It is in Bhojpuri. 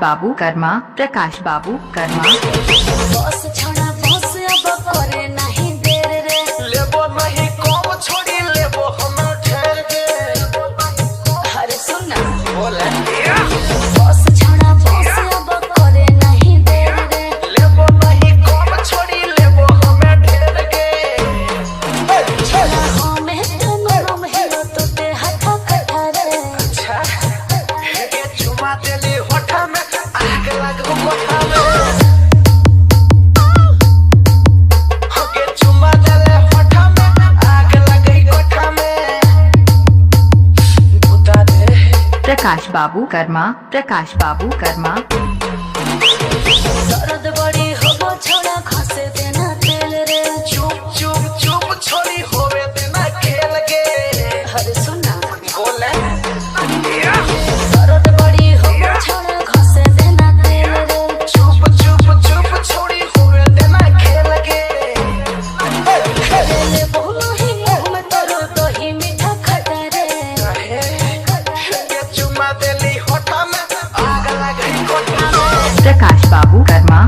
बाबू कर्मा, प्रकाश बाबू कर्मा। बॉस छोड़ा बॉस अब करे नहीं देर रे, लेबो नहीं कम छोड़ी लेबो हम ठहर के। अरे सुन ना, बोले बॉस छोड़ा बॉस अब करे नहीं देर रे, लेबो नहीं कम छोड़ी लेबो हम ठहर के। छोड़ा हमें तो नरम है तो ते हाथ कटा रे, अच्छा ये चुमा देली होठा में आग लगो कोठा में। होके चुमा देले होठा में आग लगई कोठा में। बुता दे प्रकाश बाबू कर्मा, प्रकाश बाबू कर्मा। दर्द बड़ी होबो छोड़ा घसे देना तेल रे, चुप चुप चुप छोड़ी होवे देना खेल के। अरे सुन ना, बोले दर्द बड़ी होबो छोड़ा घसे देना तेल रे, चुप चुप चुप छोड़ी होवे देना खेल के। ले बोलो ही मुंह में तोरो दही मीठा खटा रे, ये चुमा देली होठा में आग लगई कोठा में। प्रकाश बाबू कर्मा,